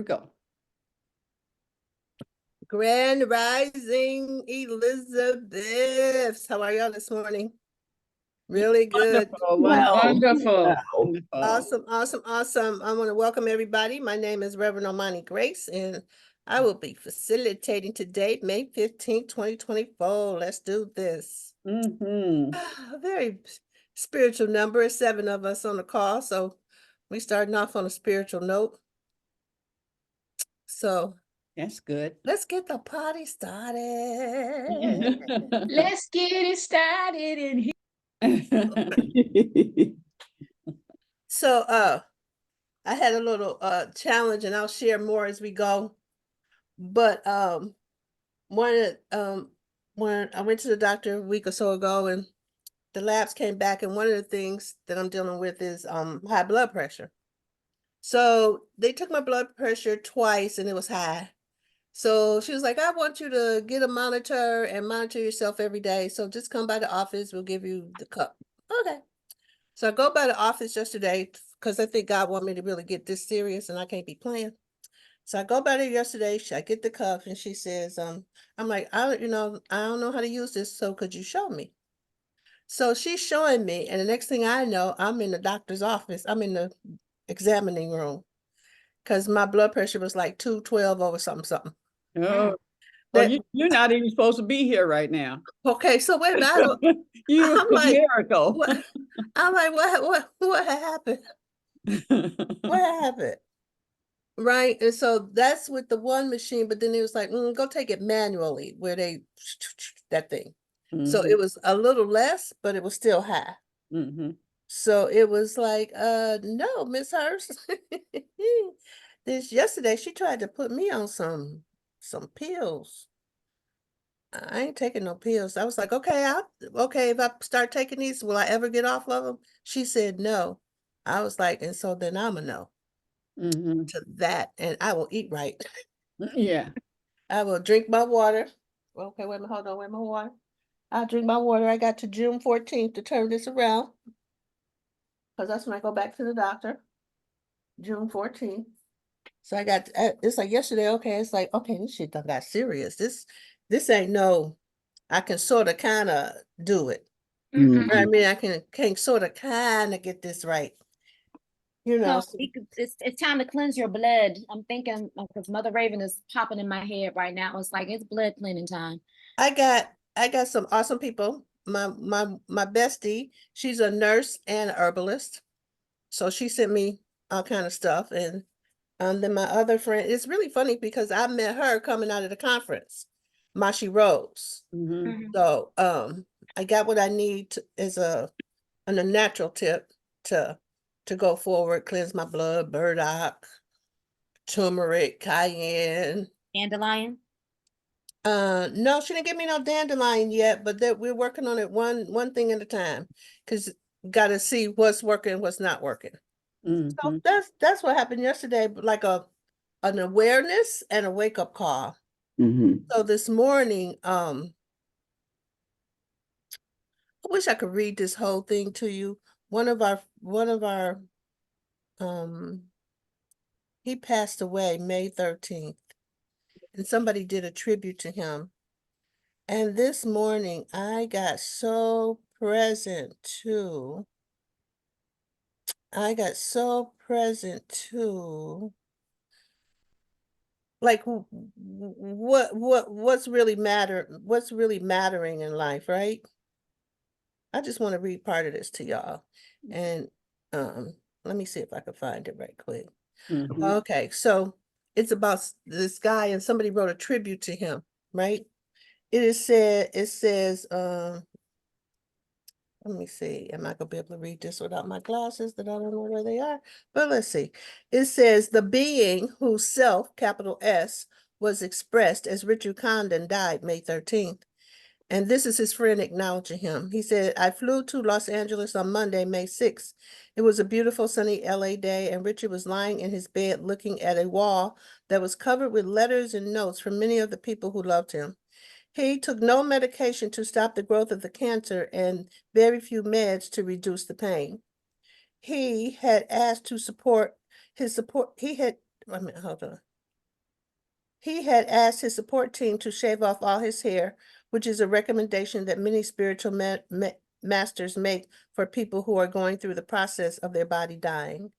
we go. Grand Rising Elizabeth. How are y'all this morning? Really good. Wonderful. Awesome. I want to welcome everybody. My name is Reverend Omani-Grace, and I will be facilitating today, May 15th, 2024. Let's do this. Mm-hmm. A very spiritual number. 7 of us on the call, so we starting off on a spiritual note. So That's good. let's get the party started. Let's get it started in here. So I had a little challenge, and I'll share more as we go. But when I went to the doctor a week or so ago, and the labs came back, and one of the things that I'm dealing with is high blood pressure. So they took my blood pressure twice, and it was high. So she was like, I want you to get a monitor and monitor yourself every day. So just come by the office. We'll give you the cup. Okay. So I go by the office yesterday because I think God want me to really get this serious and I can't be playing. So I go by there yesterday. I get the cup and she says, I'm like, I don't know how to use this. So could you show me? So she's showing me. And the next thing I know, I'm in the doctor's office. I'm in the examining room because my blood pressure was like 212 over something. Oh, you're not even supposed to be here right now. Okay, so wait a minute. You I'm like, miracle. What happened? What happened? Right. And so that's with the one machine, but then it was like, go take it manually where they that thing. So it was a little less, but it was still high. So it was like, no, Miss Hurst. This yesterday she tried to put me on some pills. I ain't taking no pills. I was like, okay, if I start taking these, will I ever get off of them? She said no. I was like, and so then I'm a no to that, and I will eat right. Yeah. I will drink my water. Okay, wait a minute, hold on, where's my water? I'll drink my water. I got to June 14th to turn this around. Because that's when I go back to the doctor. June 14th. So I got, it's like yesterday, okay, it's like, okay, this shit done got serious. This ain't no, I can sort of kind of do it. I mean, I can sort of kind of get this right. You know, So it's time to cleanse your blood. I'm thinking because Mother Raven is popping in my head right now. It's like it's blood cleaning time. I got some awesome people. My bestie, she's a nurse and herbalist. So she sent me all kind of stuff. And then my other friend, it's really funny because I met her coming out of the conference, Mashi Rose. So I got what I need as a natural tip to go forward, cleanse my blood, burdock, turmeric, cayenne. Dandelion? No, she didn't give me no dandelion yet, but that we're working on it one thing at a time, because gotta see what's working, what's not working. So that's what happened yesterday, like an awareness and a wake-up call. So this morning, I wish I could read this whole thing to you. One of our he passed away May 13th, and somebody did a tribute to him. And this morning I got so present to like what's really mattering in life, right? I just want to read part of this to y'all. And let me see if I can find it right quick. Okay, so it's about this guy, and somebody wrote a tribute to him, right? It says, let me see, am I gonna be able to read this without my glasses that I don't know where they are? But let's see. It says, the being whose self, capital S, was expressed as Richard Condon died May 13th. And this is his friend acknowledging him. He said, I flew to Los Angeles on Monday, May 6th. It was a beautiful sunny LA day, and Richard was lying in his bed looking at a wall that was covered with letters and notes from many of the people who loved him. He took no medication to stop the growth of the cancer and very few meds to reduce the pain. He had asked to support his support. He had, wait a minute, hold on. He had asked his support team to shave off all his hair, which is a recommendation that many spiritual masters make for people who are going through the process of their body dying.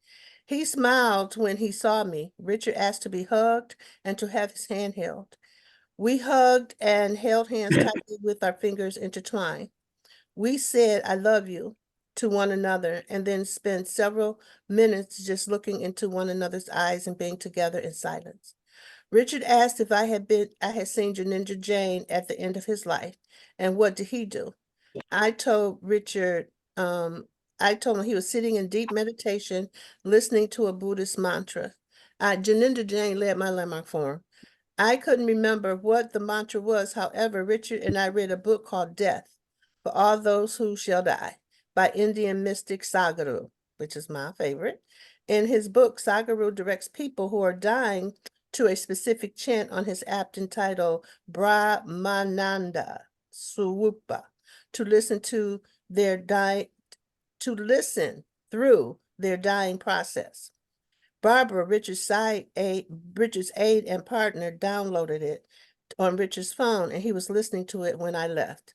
He smiled when he saw me. Richard asked to be hugged and to have his hand held. We hugged and held hands tightly with our fingers intertwined. We said, "I love you," to one another, and then spent several minutes just looking into one another's eyes and being together in silence. Richard asked if I had seen Ninja Jane at the end of his life, and what did he do? I told Richard, I told him he was sitting in deep meditation, listening to a Buddhist mantra. Janinda Jane led my landmark for him. I couldn't remember what the mantra was. However, Richard and I read a book called Death for All Those Who Shall Die by Indian mystic Sadhguru, which is my favorite. In his book, Sadhguru directs people who are dying to a specific chant on his app entitled Brahmananda Swupa to listen to their through their dying process. Barbara, Richard's aide and partner, downloaded it on Richard's phone, and he was listening to it when I left.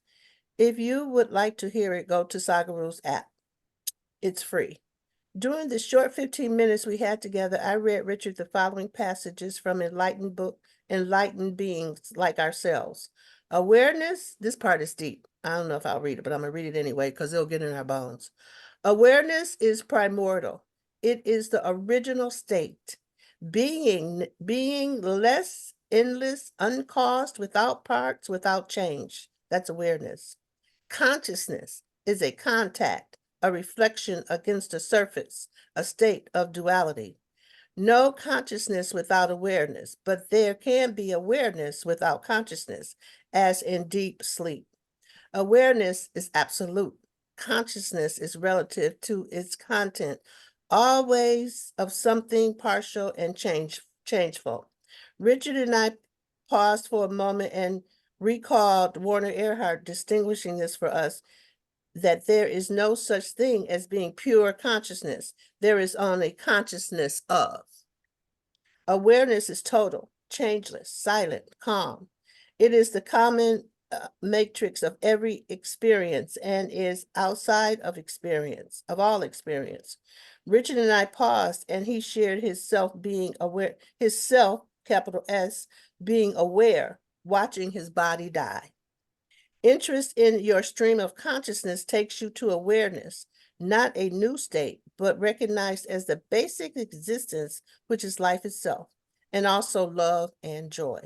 If you would like to hear it, go to Sadhguru's app. It's free. During the short 15 minutes we had together, I read Richard the following passages from enlightened beings like ourselves. Awareness, this part is deep. I don't know if I'll read it, but I'm going to read it anyway because it'll get in our bones. Awareness is primordial. It is the original state. Being less, endless, uncaused, without parts, without change. That's awareness. Consciousness is a contact, a reflection against a surface, a state of duality. No consciousness without awareness, but there can be awareness without consciousness, as in deep sleep. Awareness is absolute. Consciousness is relative to its content, always of something partial and changeful. Richard and I paused for a moment and recalled Warner Earhart distinguishing this for us, that there is no such thing as being pure consciousness. There is only consciousness of. Awareness is total, changeless, silent, calm. It is the common matrix of every experience and is outside of experience, of all experience. Richard and I paused, and he shared his self being aware, his self, capital S, being aware, watching his body die. Interest in your stream of consciousness takes you to awareness, not a new state, but recognized as the basic existence, which is life itself, and also love and joy.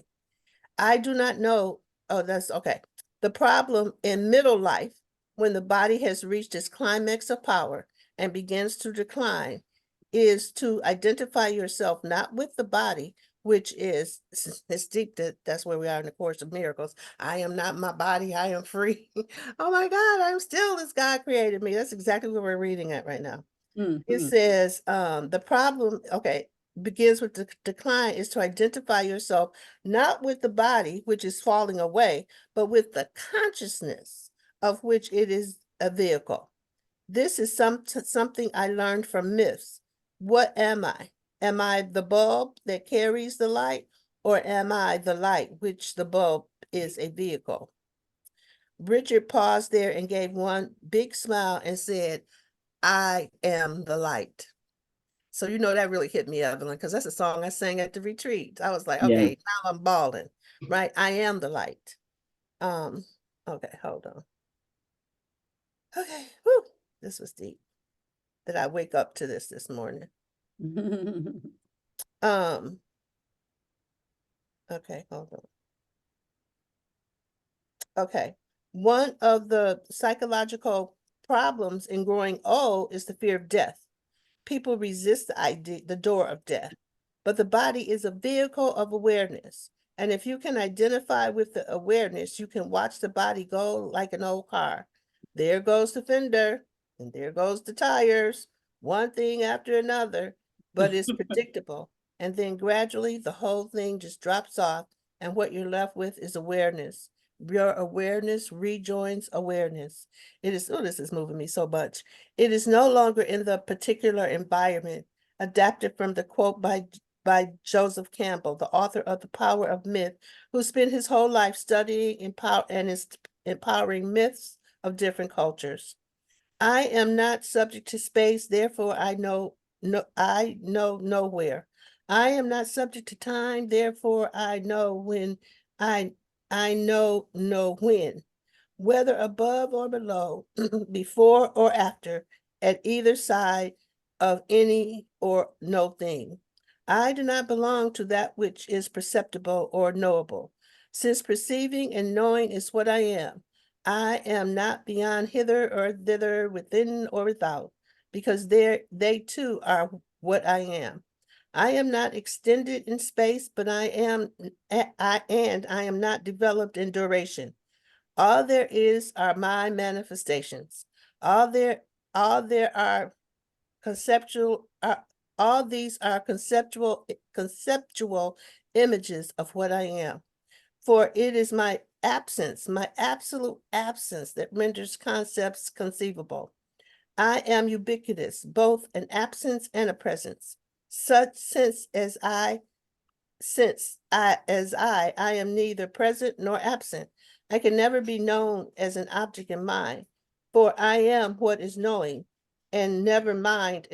I do not know, oh, that's okay. The problem in middle life, when the body has reached its climax of power and begins to decline, is to identify yourself not with the body, which is, it's deep, that's where we are in the Course of Miracles. I am not my body, I am free. Oh my God, I'm still as God created me. That's exactly what we're reading at right now. It says, the problem, okay, begins with the decline is to identify yourself not with the body, which is falling away, but with the consciousness of which it is a vehicle. This is something I learned from myths. What am I? Am I the bulb that carries the light, or am I the light, which the bulb is a vehicle? Richard paused there and gave one big smile and said, "I am the light." So you know that really hit me, Evelyn, because that's a song I sang at the retreat. I was like, okay, now I'm bawling, right? I am the light. Okay, hold on. Okay, whew, this was deep. Did I wake up to this morning? Okay, hold on. Okay, one of the psychological problems in growing old is the fear of death. People resist the door of death, but the body is a vehicle of awareness. And if you can identify with the awareness, you can watch the body go like an old car. There goes the fender, and there goes the tires, one thing after another, but it's predictable. And then gradually the whole thing just drops off, and what you're left with is awareness. Your awareness rejoins awareness. It is, oh, this is moving me so much. It is no longer in the particular environment, adapted from the quote by by Joseph Campbell, the author of The Power of Myth, who spent his whole life studying and empowering myths of different cultures. I am not subject to space, therefore I know nowhere. I am not subject to time, therefore I know when. I know when, whether above or below, before or after, at either side of any or no thing. I do not belong to that which is perceptible or knowable, since perceiving and knowing is what I am. I am not beyond hither or thither, within or without, because they too are what I am. I am not extended in space, but I am not developed in duration. All there is are my manifestations. All there are conceptual all these are conceptual images of what I am. For it is my absence, my absolute absence, that renders concepts conceivable. I am ubiquitous, both an absence and a presence. Such I am neither present nor absent. I can never be known as an object in mind, for I am what is knowing, and never mind,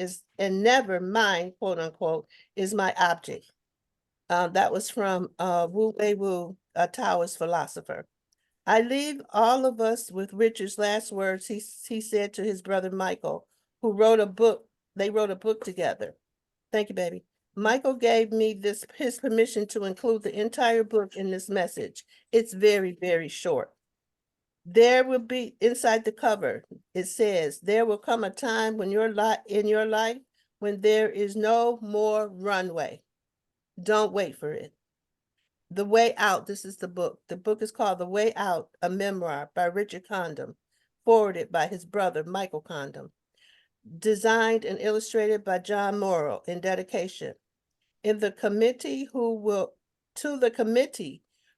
quote unquote, is my object. That was from Wu Wei Wu, a Taoist philosopher. I leave all of us with Richard's last words he said to his brother Michael, who wrote a book. They wrote a book together. Thank you, baby. Michael gave me his permission to include the entire book in this message. It's very, very short. There will be, inside the cover, it says, there will come a time when in your life when there is no more runway. Don't wait for it. The Way Out, this is the book. The book is called The Way Out, a memoir by Richard Condon, forwarded by his brother, Michael Condon. Designed and illustrated by John Morrow in dedication. To the committee who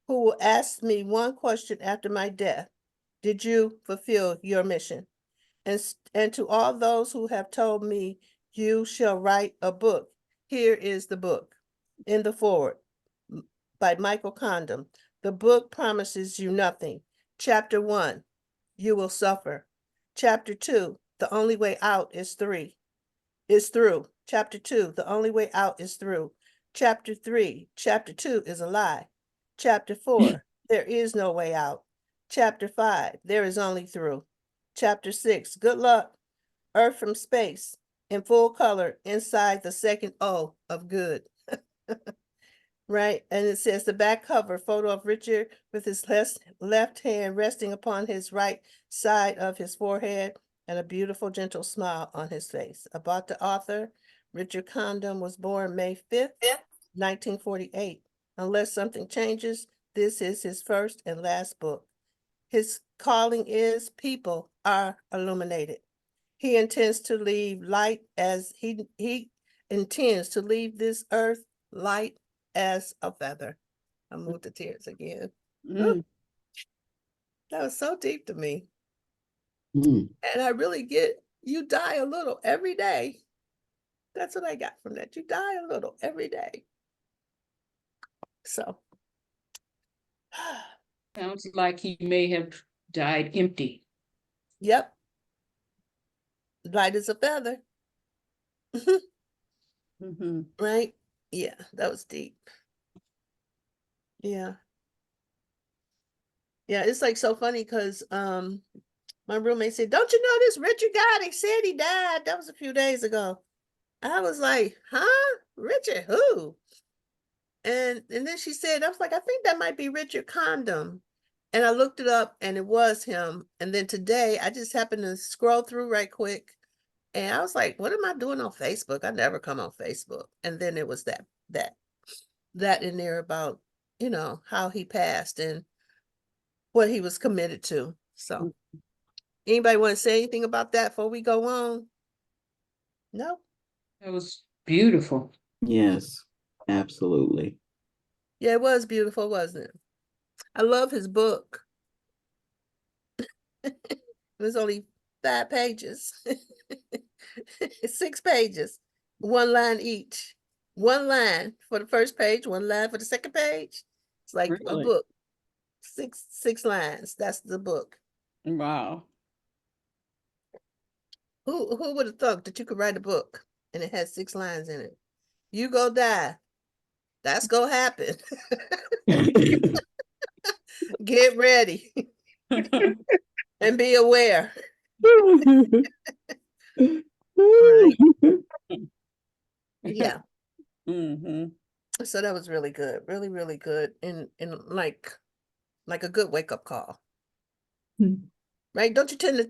will ask me one question after my death: did you fulfill your mission? And to all those who have told me you shall write a book, here is the book. In the foreword by Michael Condon. The book promises you nothing. Chapter 1, you will suffer. Chapter 2, the only way out is through. Chapter 2, the only way out is through. Chapter 3, chapter 2 is a lie. Chapter 4, there is no way out. Chapter 5, there is only through. Chapter 6, good luck. Earth from space, in full color, inside the second O of good. Right, and it says the back cover photo of Richard with his left hand resting upon his right side of his forehead and a beautiful, gentle smile on his face. About the author, Richard Condon was born May 5th, 1948. Unless something changes, this is his first and last book. His calling is people are illuminated. He intends to leave light as he intends to leave this earth light as a feather. I moved to tears again. That was so deep to me. And I really get, you die a little every day. That's what I got from that. You die a little every day. So. Sounds like he may have died empty. Yep. Light as a feather. Right? Yeah, that was deep. Yeah. Yeah, it's like so funny because my roommate said, don't you know this Richard guy? They said he died. That was a few days ago. I was like, huh? Richard who? And then she said, I was like, I think that might be Richard Condon. And I looked it up and it was him. And then today I just happened to scroll through right quick. And I was like, what am I doing on Facebook? I never come on Facebook. And then it was that in there about, you know, how he passed and what he was committed to. So anybody want to say anything about that before we go on? No? That was beautiful. Yes, absolutely. Yeah, it was beautiful, wasn't it? I love his book. It was only 5 pages. 6 pages, 1 line each. One line for the first page, one line for the second page. It's like a Really? book. Six lines. That's the book. Wow. Who would have thought that you could write a book and it had 6 lines in it? You go die. That's gonna happen. Get ready and be aware. Right. Yeah. Mm-hmm. So that was really good. Really, really good. And like a good wake-up call. Right? Don't you tend to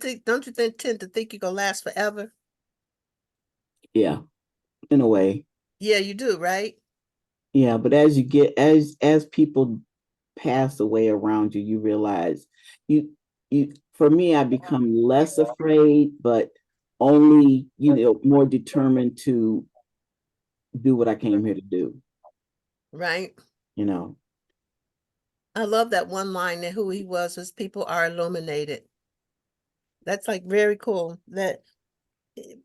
think you're gonna last forever? Yeah, in a way. Yeah, you do, right? Yeah, but as you get as people pass away around you, you realize you for me, I become less afraid, but only, more determined to do what I came here to do, Right. you know. I love that one line that who he was people are illuminated. That's like very cool. That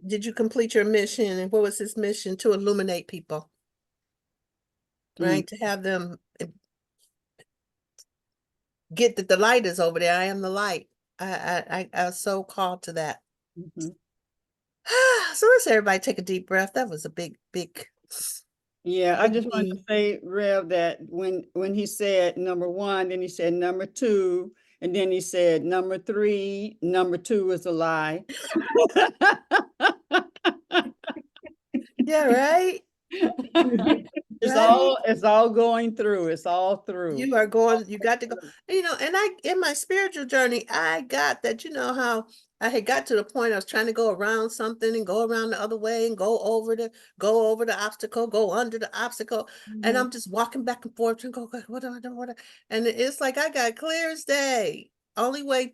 did you complete your mission? And what was his mission? To illuminate people, right? To have them get that the light is over there. I am the light. I was so called to that. Mm-hmm. So let's everybody take a deep breath. That was a big. Yeah, I just wanted to big- say, Rev, that when he said number 1, then he said number 2, and then he said number 3, number 2 is a lie. Yeah, right. It's all going through. It's all through. You are going, you got to go, and in my spiritual journey, I got that, how I had got to the point I was trying to go around something and go around the other way and go over the obstacle, go under the obstacle. And I'm just walking back and forth and go, God, what do I do? And it's like, I got clear as day. Only way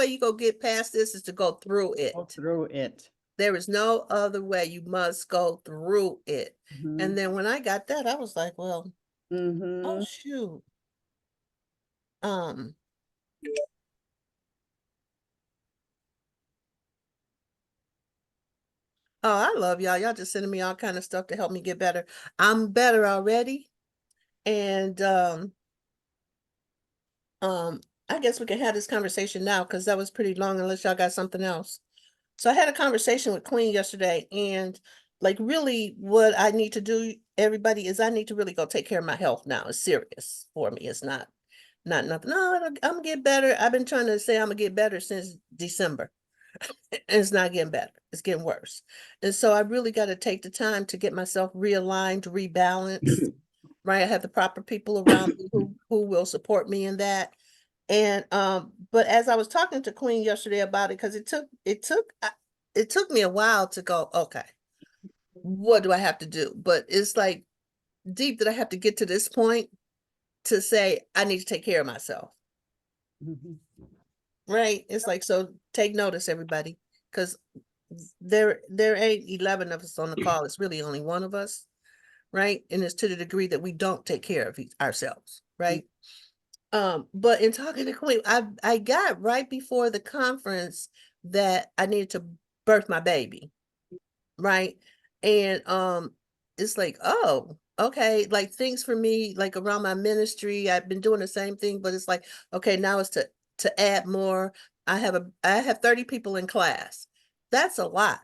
you go get past this is to go through it. Go through it. There is no other way. You must go through it. Mm-hmm. And then when I got that, I was like, well, Mm-hmm. oh shoot. Oh, I love y'all. Y'all just sending me all kind of stuff to help me get better. I'm better already. And I guess we can have this conversation now because that was pretty long unless y'all got something else. So I had a conversation with Queen yesterday, and like really what I need to do, everybody, is I need to really go take care of my health now. It's serious for me. It's not nothing. No, I'm gonna get better. I've been trying to say I'm gonna get better since December. And it's not getting better. It's getting worse. And so I really got to take the time to get myself realigned, rebalanced, right? I have the proper people around me who will support me in that. And but as I was talking to Queen yesterday about it, because it took me a while to go, okay, what do I have to do? But it's like deep that I have to get to this point to say I need to take care of myself. Mm-hmm. Right? It's like, so take notice, everybody, because there ain't 11 of us on the call. It's really only one of us, right? And it's to the degree that we don't take care of ourselves, right? But in talking to Queen, I got right before the conference that I needed to birth my baby, right? And it's like, oh, okay, like things for me, like around my ministry, I've been doing the same thing, but it's like, okay, now it's to add more. I have 30 people in class. That's a lot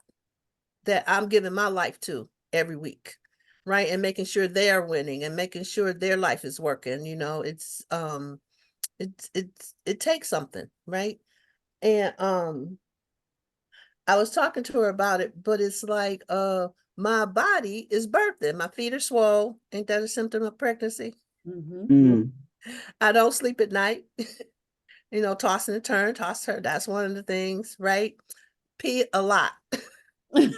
that I'm giving my life to every week, right? And making sure they're winning and making sure their life is working. It takes something, right? And I was talking to her about it, but it's like my body is birthing. My feet are swole. Ain't that a symptom of pregnancy? Mm-hmm. I don't sleep at night. Tossing and turn, toss her. That's one of the things, right? Pee a lot. I'm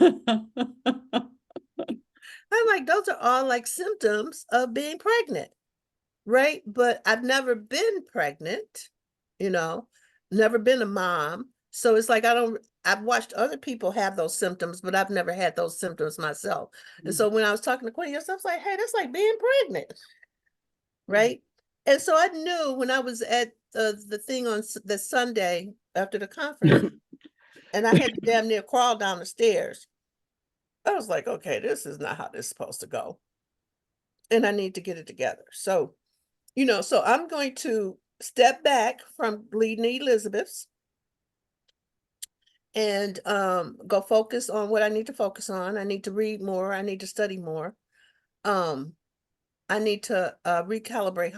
like, those are all like symptoms of being pregnant, right? But I've never been pregnant, never been a mom. So it's like I've watched other people have those symptoms, but I've never had those symptoms myself. And so when I was talking to Queen, I was like, hey, that's like being pregnant, right? And so I knew when I was at the thing on the Sunday after the conference, and I had to damn near crawl down the stairs. I was like, okay, this is not how this is supposed to go. And I need to get it together. So, so I'm going to step back from leading the Elizabeths and go focus on what I need to focus on. I need to read more. I need to study more. I need to recalibrate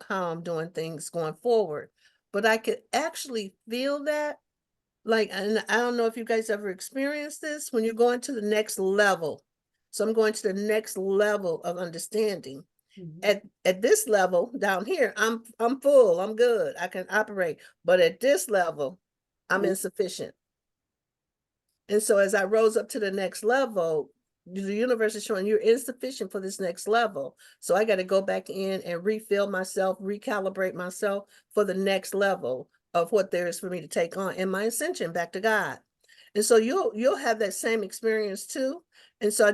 how I'm doing things going forward. But I could actually feel that, like, and I don't know if you guys ever experienced this when you're going to the next level. So I'm going to the next level of understanding. At this level down here, I'm full, I'm good, I can operate. But at this level, I'm insufficient. And so as I rose up to the next level, the universe is showing you're insufficient for this next level. So I got to go back in and refill myself, recalibrate myself for the next level of what there is for me to take on in my ascension back to God. And so you'll have that same experience too. And so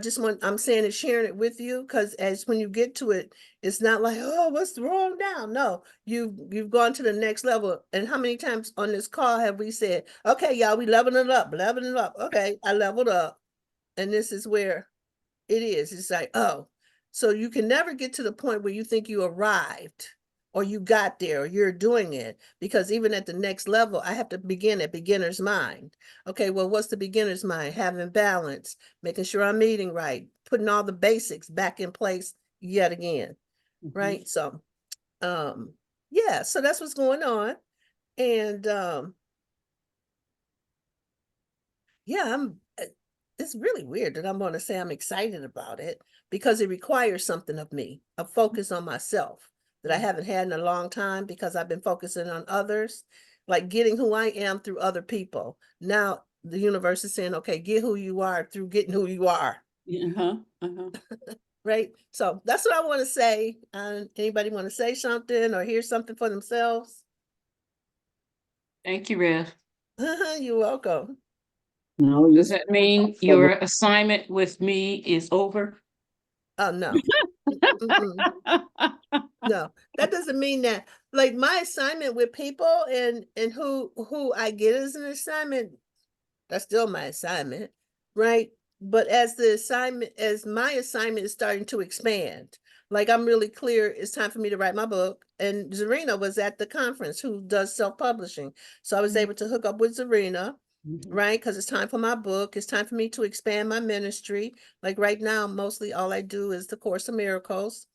I'm saying it, sharing it with you, because as when you get to it, it's not like, oh, what's wrong now? No, you've gone to the next level. And how many times on this call have we said, okay, y'all, we leveling it up, leveling it up. Okay, I leveled up. And this is where it is. It's like, oh, so you can never get to the point where you think you arrived or you got there or you're doing it, because even at the next level, I have to begin at beginner's mind. Okay, well, what's the beginner's mind? Having balance, making sure I'm eating right, putting all the basics back in place yet again, right? So, yeah, so that's what's going on. And yeah, it's really weird that I'm going to say I'm excited about it, because it requires something of me, a focus on myself that I haven't had in a long time, because I've been focusing on others, like getting who I am through other people. Now the universe is saying, okay, get who you are through getting who you are. Right. So that's what I want to say. Anybody want to say something or hear something for themselves? Thank you, Rev. You're welcome. No, Does that mean your assignment with me is over? Oh, no. No, that doesn't mean that. Like my assignment with people and who I get as an assignment, that's still my assignment, right? But as my assignment is starting to expand, like I'm really clear, it's time for me to write my book. And Zarina was at the conference, who does self-publishing. So I was able to hook up with Zarina, right? Because it's time for my book. It's time for me to expand my ministry. Like right now, mostly all I do is the Course of Miracles.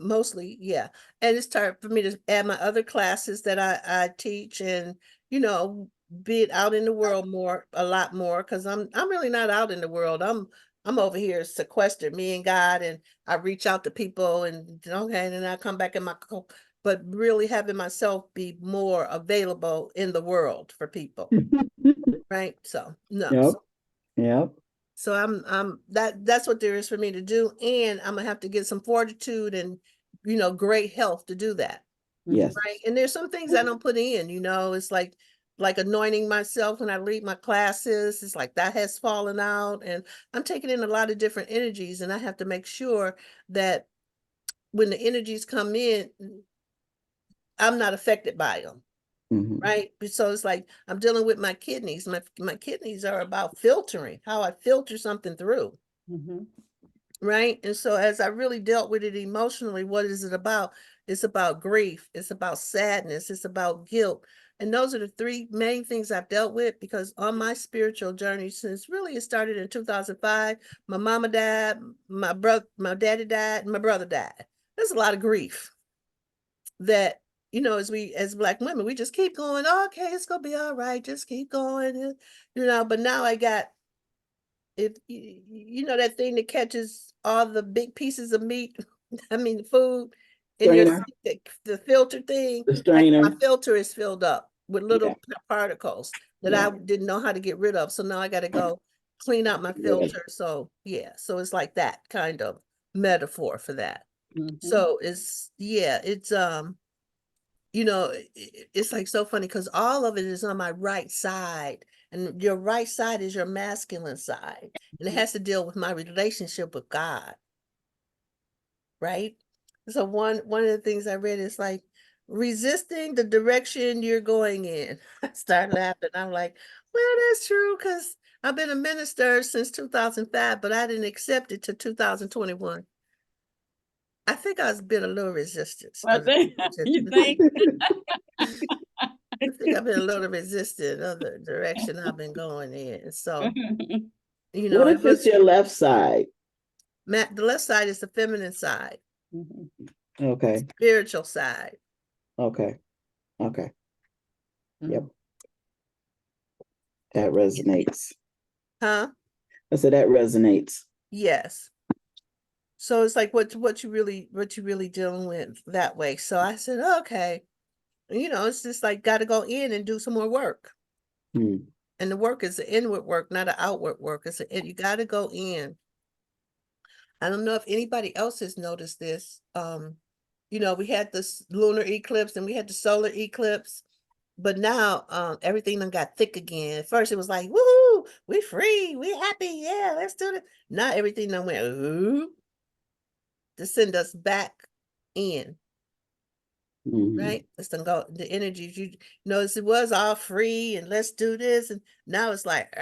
Mostly, yeah. And it's time for me to add my other classes that I teach, and be it out in the world a lot more, because I'm really not out in the world. I'm over here sequestered, me and God, and I reach out to people, and okay, and then I come back in but really having myself be more available in the world for people. Right. So no. Yep. Yep. So that's what there is for me to do. And I'm gonna have to get some fortitude and, great health to do that. Yes. Right. And there's some things I don't put in, it's like anointing myself when I lead my classes. It's like that has fallen out, and I'm taking in a lot of different energies, and I have to make sure that when the energies come in, I'm not affected by them. Right. So it's like I'm dealing with my kidneys. My kidneys are about filtering, how I filter something through. Right. And so as I really dealt with it emotionally, what is it about? It's about grief. It's about sadness. It's about guilt. And those are the three main things I've dealt with, because on my spiritual journey, since really it started in 2005, my mama died, my daddy died, and my brother died. There's a lot of grief that, as Black women, we just keep going, okay, it's gonna be all right, just keep going, but now I got that thing that catches all the big pieces of meat, I mean the food in your the filter thing. The strainer. My filter is filled up with little particles that I didn't know how to get rid of. So now I got to go clean out my filter. So yeah, so it's like that kind of metaphor for that. So it's it's like so funny, because all of it is on my right side, and your right side is your masculine side, and it has to deal with my relationship with God. Right. So one of the things I read is like resisting the direction you're going in. I started laughing. I'm like, well, that's true, because I've been a minister since 2005, but I didn't accept it till 2021. I think I was been a little resistant. I think, you think? I think I've been a little resistant of the direction I've been going in. So, you know, What it if it's was your left side? the left side is the feminine side, Mhm. Okay. spiritual side. Okay. Okay. Yep. Mhm. That resonates. Huh? I said that resonates. Yes. So it's like what you really dealing with that way. So I said, okay, you know, it's just like got to go in and do some more work. Hmm. And the work is the inward work, not an outward work. You got to go in. I don't know if anybody else has noticed this. You know, we had this lunar eclipse and we had the solar eclipse, but now everything done got thick again. At first it was like, woohoo, we free, we happy, yeah, let's do it. Now everything done went, ooh, to send us back in. Mhm. Right? Let's done go the energies you notice it was all free and let's do this. And now it's like,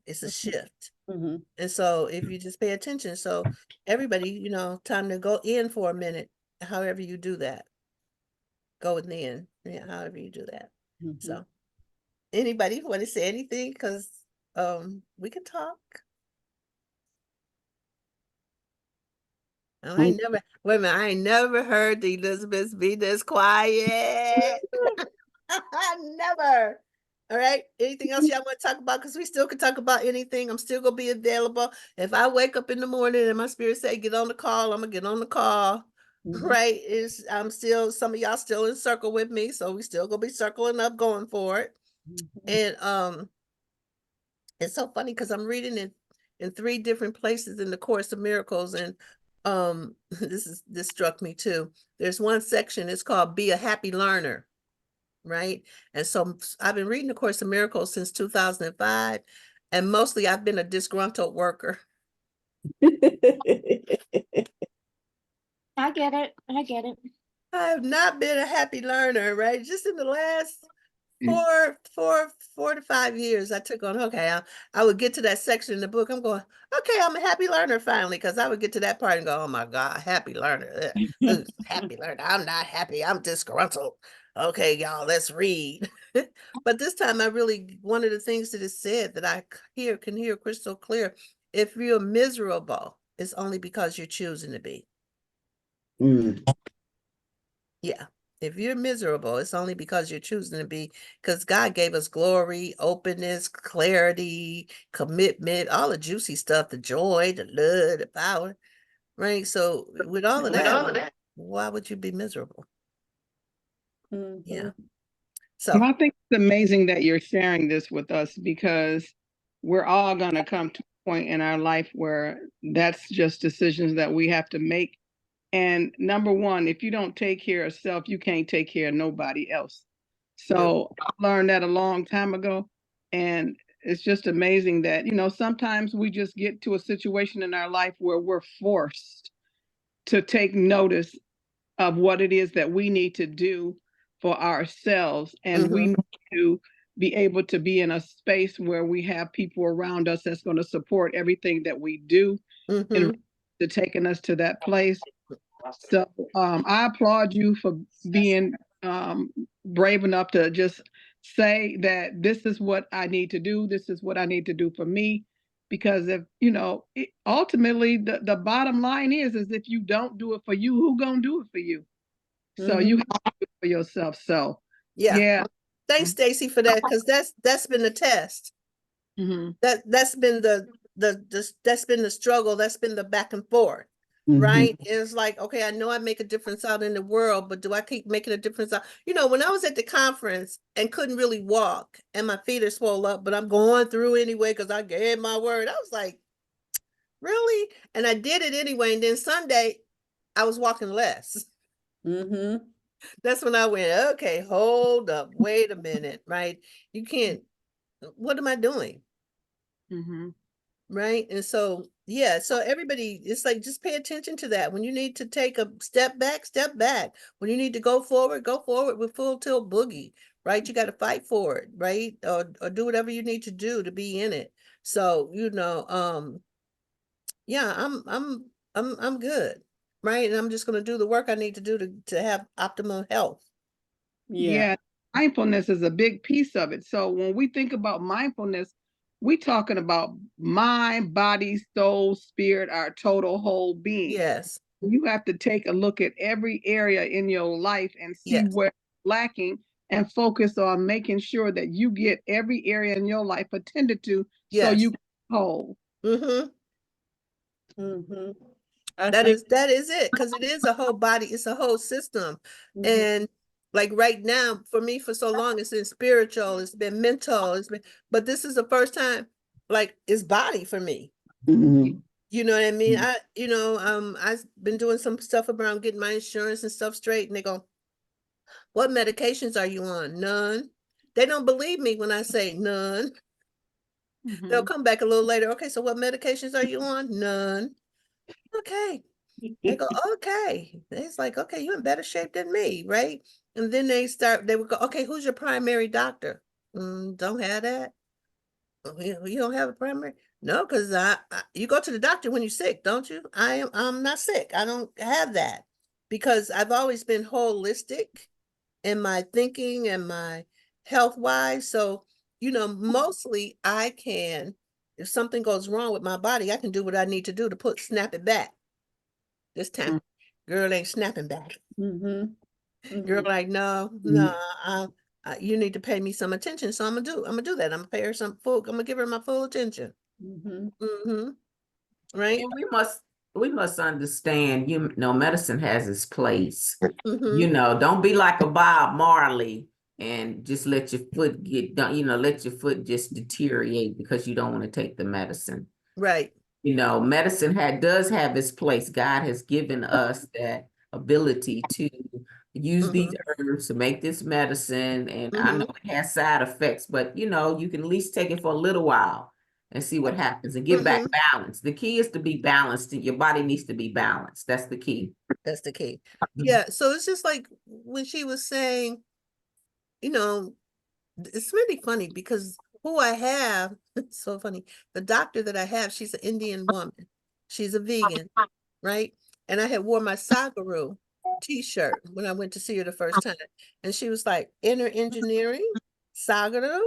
it's a shift. Mhm. And so if you just pay attention, so everybody, you know, time to go in for a minute, however you do that. Go in, yeah, however you do that. Mhm. So anybody want to say anything? Because we can talk. Oh, I I'm- ain't never wait a minute, I ain't never heard the Elizabeth be this quiet. Never. All right. Anything else y'all want to talk about? Because we still can talk about anything. I'm still gonna be available. If I wake up in the morning and my spirit say get on the call, I'm gonna get on the call. Mhm. Right. I'm still some of y'all still in circle with me. So we still gonna be circling up going for it. Mhm. And it's so funny because I'm reading it in 3 different places in the Course of Miracles. And this struck me too. There's one section, it's called Be a Happy Learner. Right. And so I've been reading the Course of Miracles since 2005. And mostly I've been a disgruntled worker. I get it. I get it. I have not been a happy learner, right? Just in the last 4 to 5 years, I took on, okay, I would get to that section in the book. I'm going, okay, I'm a happy learner finally, because I would get to that part and go, oh my God, happy learner. Happy learner. I'm not happy. I'm disgruntled. Okay, y'all, let's read. But this time I really, one of the things that is said that I can hear crystal clear, if you're miserable, it's only because you're choosing to be. Mm. Yeah. If you're miserable, it's only because you're choosing to be, because God gave us glory, openness, clarity, commitment, all the juicy stuff, the joy, the love, the power, right? So with all of that, why would you be miserable? Mhm. Yeah. Well, So I think it's amazing that you're sharing this with us because we're all going to come to a point in our life where that's just decisions that we have to make. And number one, if you don't take care of self, you can't take care of nobody else. So I learned that a long time ago. And it's just amazing that, you know, sometimes we just get to a situation in our life where we're forced to take notice of what it is that we need to do for ourselves. And we need to be able to be in a space where we have people around us that's going to support everything that we do and to taking us to that place. So I applaud you for being brave enough to just say that this is what I need to do. This is what I need to do for me. Because if, you know, ultimately the bottom line is if you don't do it for you, who gonna do it for you? So you have to do it for yourself. So yeah. thanks, Stacy, for that, because that's been the test. Mhm. That's been that's been the struggle, that's been the back and forth. Mhm. Right? It's like, okay, I know I make a difference out in the world, but do I keep making a difference out? You know, when I was at the conference and couldn't really walk and my feet are swole up, but I'm going through anyway because I gave my word. I was like, really? And I did it anyway. And then Sunday, I was walking less. Mhm. That's when I went, okay, hold up, wait a minute, right? You can't, what am I doing? Mhm. Right. And so, yeah, so everybody, it's like, just pay attention to that. When you need to take a step back, step back. When you need to go forward with full tilt boogie, right? You got to fight for it, right? Or do whatever you need to do to be in it. So, yeah, I'm good, right? And I'm just going to do the work I need to do to have optimal health. Yeah. Mindfulness is a big piece of it. So when we think about mindfulness, we talking about mind, body, soul, spirit, our total whole being. Yes. You have to take a look at every area in your life and see Yes. where it's lacking and focus on making sure that you get every area in your life attended to so Yes. you can whole. Mm-hmm. Mm-hmm. That is it, because it is a whole body, it's a whole system. Mhm. And like right now, for me, for so long, it's been spiritual, it's been mental, but this is the first time, like, it's body for me. Mhm. You know what I mean? Mhm. I've been doing some stuff around getting my insurance and stuff straight, and they go, "What medications are you on?" None. They don't believe me when I say none. They'll come back a little later. Okay, so what medications are you on? None. Okay. They go, okay. It's like, okay, you're in better shape than me, right? And then they would go, okay, who's your primary doctor? Don't have that. You don't have a primary? No, because you go to the doctor when you're sick, don't you? I'm not sick. I don't have that because I've always been holistic in my thinking and my health wise. So, mostly I can, if something goes wrong with my body, I can do what I need to do to snap it back. This time, girl ain't snapping back. Mm-hmm. Girl, like, no, you need to pay me some attention. So I'm gonna do that. I'm gonna pay her I'm gonna give her my full attention. Mm-hmm. Mm-hmm. Right? And we must understand, medicine has its place. Mm-hmm. Don't be like a Bob Marley and just let your foot get done, let your foot just deteriorate because you don't want to take the medicine. Right. Medicine does have its place. God has given us that ability to use these herbs to make this medicine. And I know it has side effects, but you can at least take it for a little while and see what happens and get back balance. The key is to be balanced. Your body needs to be balanced. That's the key. That's the key. Yeah. So it's just like when she was saying, it's really funny because who I have, it's so funny. The doctor that I have, she's an Indian woman. She's a vegan, right? And I had wore my Sagaru t-shirt when I went to see her the first time. And she was like, inner engineering, Sagaru.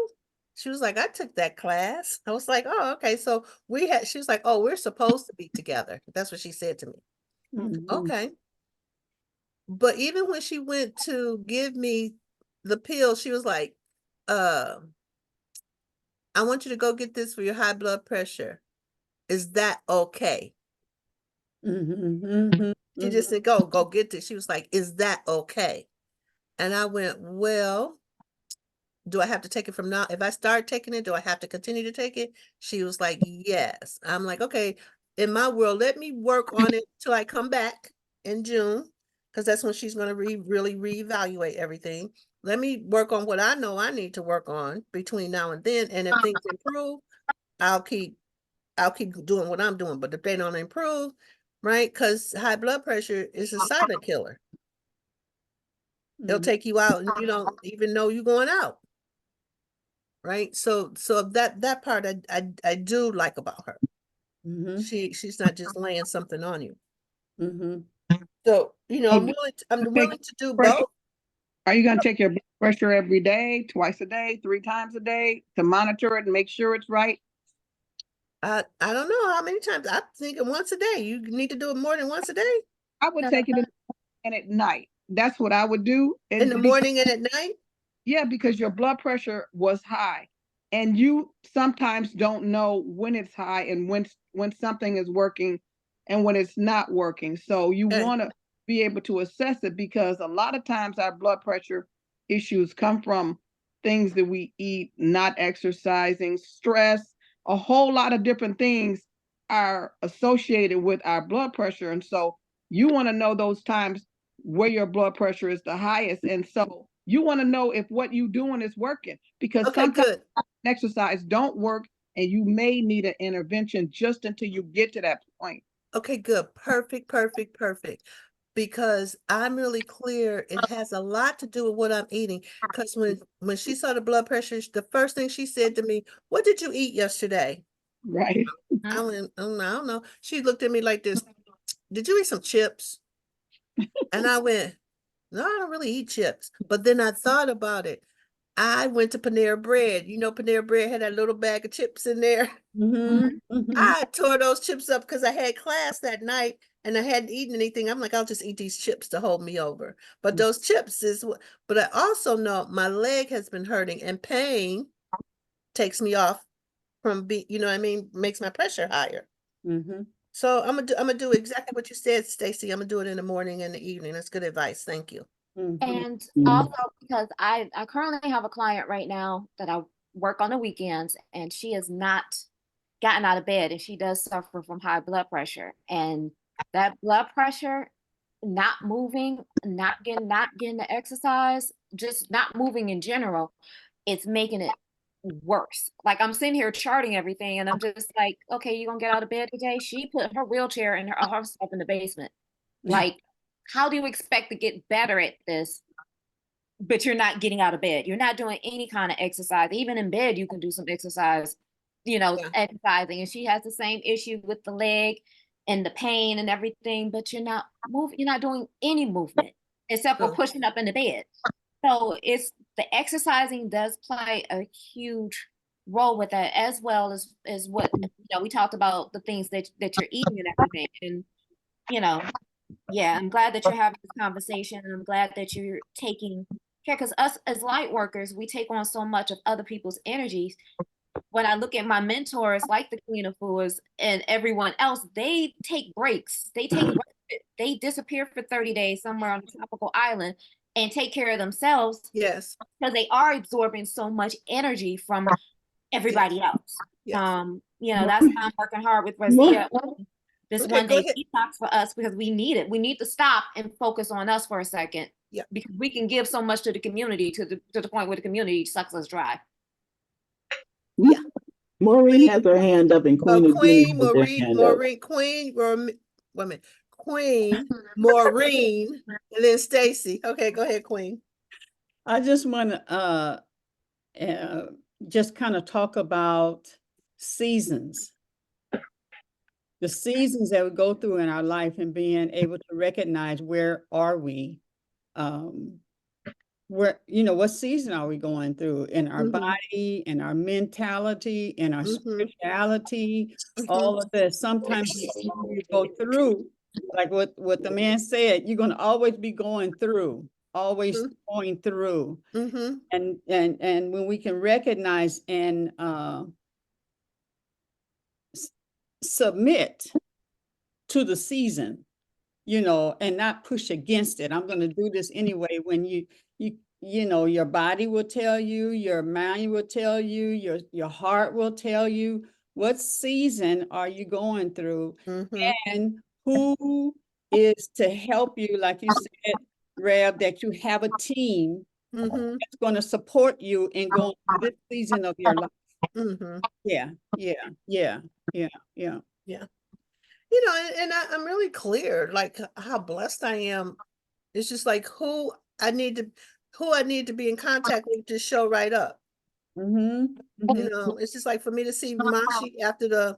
She was like, I took that class. I was like, oh, okay. So she was like, oh, we're supposed to be together. That's what she said to me. Mm-hmm. Okay. But even when she went to give me the pill, she was like, I want you to go get this for your high blood pressure. Is that okay? Mm-hmm. Mm-hmm. She just said, go get this. She was like, is that okay? And I went, well, do I have to take it from now? If I start taking it, do I have to continue to take it? She was like, yes. I'm like, okay, in my world, let me work on it till I come back in June, because that's when she's going to really reevaluate everything. Let me work on what I know I need to work on between now and then. And if things improve, I'll keep doing what I'm doing. But if they don't improve, right? Because high blood pressure is a silent killer. They'll take you out and you don't even know you're going out. Right. So that part I do like about her. Mm-hmm. She's not just laying something on you. Mm-hmm. So, I'm Take willing to do pressure. both. Are you going to take your blood pressure every day, twice a day, 3 times a day to monitor it and make sure it's right? I don't know how many times. I'm thinking once a day. You need to do it more than once a day. I would take it and at night. That's what I would do. In the morning and at night? Yeah, because your blood pressure was high. And you sometimes don't know when it's high and when something is working and when it's not working. So you want to be able to assess it, because a lot of times our blood pressure issues come from things that we eat, not exercising, stress, a whole lot of different things are associated with our blood pressure. And so you want to know those times where your blood pressure is the highest. And so you want to know if what you're doing is working, because sometimes exercise don't work and you may need an intervention just until you get to that point. Okay, good. Perfect. because I'm really clear. It has a lot to do with what I'm eating. Because when she saw the blood pressure, the first thing she said to me, "What did you eat yesterday?" Right. I went, "Oh, I don't know." She looked at me like this. "Did you eat some chips?" And I went, "No, I don't really eat chips." But then I thought about it. I went to Panera Bread. You know, Panera Bread had that little bag of chips in there. Mhm, mhm. I tore those chips up because I had class that night and I hadn't eaten anything. I'm like, I'll just eat these chips to hold me over. But those chips is what, but I also know my leg has been hurting and pain takes me off from you know what I mean, makes my pressure higher. Mhm, So I'm gonna do exactly what you said, Stacy. I'm gonna do it in the morning and the evening. That's good advice. Thank you. mhm, And Mhm. also because I currently have a client right now that I work on the weekends, and she has not gotten out of bed, and she does suffer from high blood pressure. And that blood pressure, not moving, not getting the exercise, just not moving in general, it's making it worse. Like I'm sitting here charting everything, and I'm just like, okay, you gonna get out of bed today? She put her wheelchair and her stuff in the basement. Like, how do you expect to get better at this, but you're not getting out of bed? You're not doing any kind of exercise. Even in bed, you can do some exercise, Yeah. exercising. And she has the same issue with the leg and the pain and everything, but you're not moving, you're not doing any movement except for Oh. pushing up in the bed. So it's the exercising does play a huge role with that, as well as what we talked about, the things that you're eating and everything. And you know, yeah, I'm glad that you're having this conversation, and I'm glad that you're taking care, because us as light workers, we take on so much of other people's energies. When I look at my mentors, like the Queen of Foods and everyone else, they take breaks. They disappear for 30 days somewhere on a tropical island and take care of themselves, Yes. because they are absorbing so much energy from everybody else. Yes. That's why I'm working hard with Razia. This Okay, one go day ahead. detox for us, because we need it. We need to stop and focus on us for a second. Yeah. Because we can give so much to the community, to the point where the community sucks us dry. Yeah. Maureen has her hand up, and Oh, Queen and Jenny Queen has their Maureen, hand up. Queen, wait a minute. Queen Maureen, and then Stacy. Okay, go ahead, Queen. I just want to just kind of talk about seasons. The seasons that we go through in our life, and being able to recognize where are we, what season are we going through in our body, in our mentality, in our spirituality, all of this. Sometimes you go through, like what the man said, you're going to always be going through, always going through. And when we can recognize and submit to the season, and not push against it. I'm going to do this anyway. When your body will tell you, your mind will tell you, your heart will tell you what season are you going through, and who is to help you. Like you said, Rev, that you have a team that's going to support you in going through this season of your life. Yeah. I'm really clear, like how blessed I am. It's just like who I need to be in contact with to show right up. It's just like for me to see Mashi after the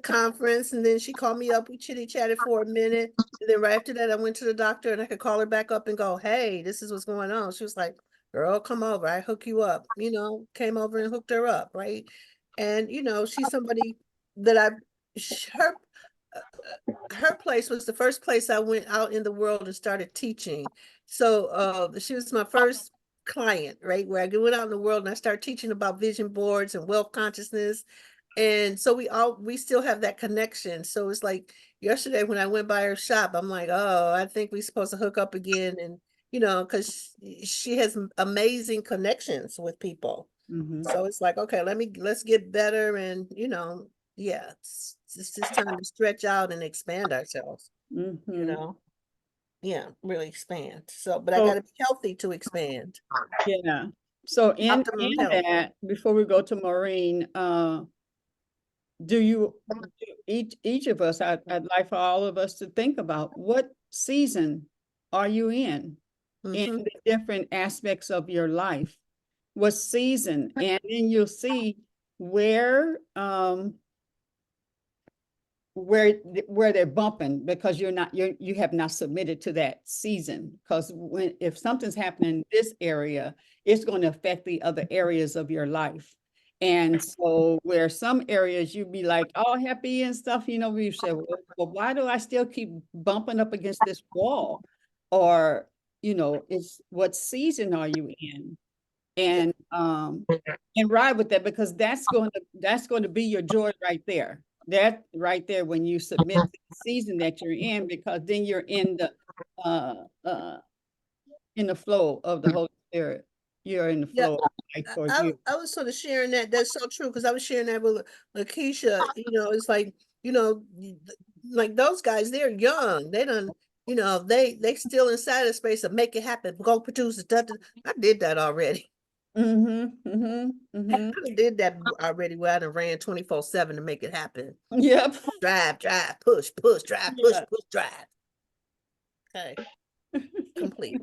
conference, and then she called me up, we chitty-chatted for a minute, and then right after that I went to the doctor, and I could call her back up and go, "Hey, this is what's going on." She was like, "Girl, come over, I hook you up." Came over and hooked her up, right? And she's somebody that her place was the first place I went out in the world and started teaching. So she was my first client, right? Where I went out in the world and I started teaching about vision boards and wealth consciousness. And so we still have that connection. So it's like yesterday when I went by her shop, I'm like, oh, I think we're supposed to hook up again. And because she has amazing connections with people. So it's like, okay, let's get better. And yeah, it's just time to stretch out and expand ourselves. Yeah, really expand. So, but I got to be healthy to expand. Yeah. So in Optimum health. that, before we go to Maureen, do you, each of us, I'd like for all of us to think about what season are you in Mhm. the different aspects of your life? What season? And then you'll see where where they're bumping because you have not submitted to that season. Because if something's happening in this area, it's going to affect the other areas of your life. And so where some areas you'd be like all happy and stuff, you say, well, why do I still keep bumping up against this wall? Or, it's what season are you in? And ride with that, because that's going to be your joy right there. That right there, when you submit to the season that you're in, because then you're in the flow of the Holy Spirit. You're in the Yeah, flow of life for you. I was sort of sharing that. That's so true, because I was sharing that with Lakeisha. It's like, like those guys, they're young. They done, they still in cyberspace of make it happen. Go produce it. I did that already. I did that already, where I done ran 24/7 to make it happen. Yep. Drive, push, drive, push, Yeah. drive. Okay, complete.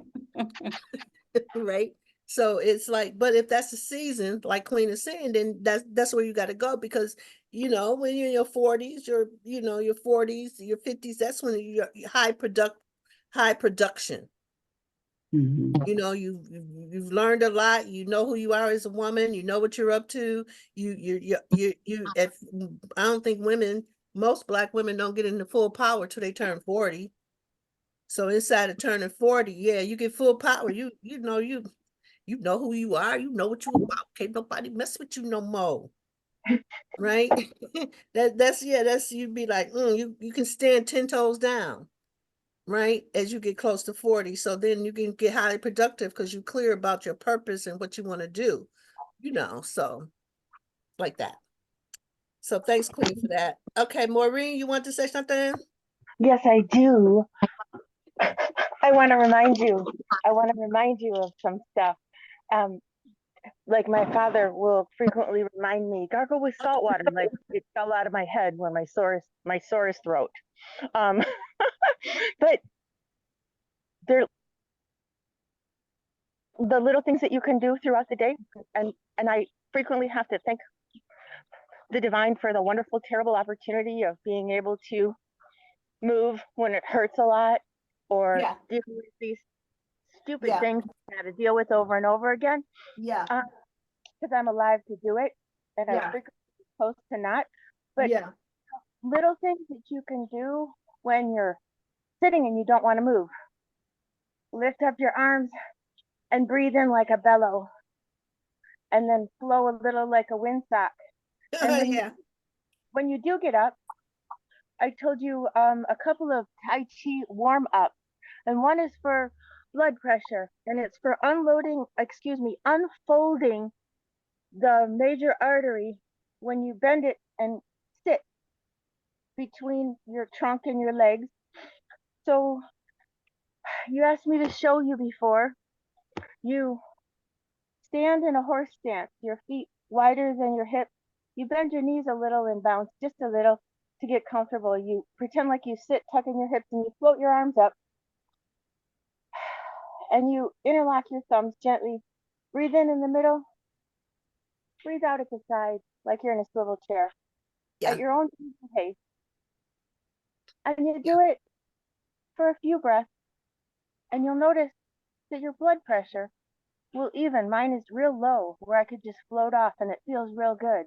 Right. So it's like, but if that's the season, like Queen is saying, then that's where you got to go, because when you're in your 40s, your 40s, your 50s, that's when you're high production. Mhm. You've learned a lot. You know who you are as a woman. You know what you're up to. If I don't think most Black women don't get into full power till they turn 40. So inside of turning 40, yeah, you get full power. You know who you are. You know what you about. Can't nobody mess with you no more. Right? that's you'd be like, you can stand 10 toes down, right? As you get close to 40. So then you can get highly productive because you're clear about your purpose and what you want to do, so like that. So thanks, Queen, for that. Okay, Maureen, you want to say something? Yes, I do. I want to remind you. I want to remind you of some stuff. Like my father will frequently remind me, gargle with salt water. Like it fell out of my head when my sore throat. But they're the little things that you can do throughout the day, and I frequently have to thank the divine for the wonderful, terrible opportunity of being able to move when it hurts a lot, or Yeah. deal with these stupid Yeah. things I had to deal with over and over again. Yeah. Because I'm alive to do it, and I Yeah. frequently supposed to not. But Yeah. little things that you can do when you're sitting and you don't want to move. Lift up your arms and breathe in like a bellow, and then flow a little like a windsock. And when you do get up, I told you a couple of Tai Chi warm ups, and one is for blood pressure, and it's for unfolding the major artery when you bend it and sit between your trunk and your legs. So you asked me to show you before. You stand in a horse stance, your feet wider than your hips. You bend your knees a little and bounce just a little to get comfortable. You pretend like you sit, tucking your hips, and you float your arms up. And you interlock your thumbs gently. Breathe in the middle. Breathe out at the side, like you're in a swivel chair, at your own pace. And you do it for a few breaths, and you'll notice that your blood pressure will even. Mine is real low, where I could just float off, and it feels real good.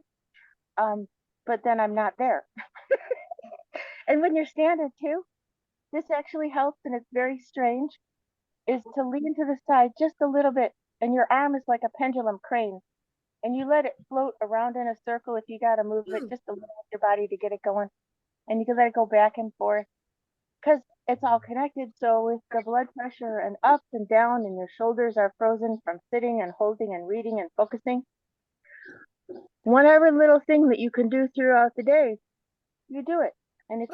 But then I'm not there. And when you're standing too, this actually helps, and it's very strange, is to lean to the side just a little bit, and your arm is like a pendulum crane, and you let it float around in a circle. If you got to move it just a little with your body to get it going, and you can let it go back and forth, because it's all connected. So with the blood pressure and up and down, and your shoulders are frozen from sitting and holding and reading and focusing, whatever little thing that you can do throughout the day, you do it. And if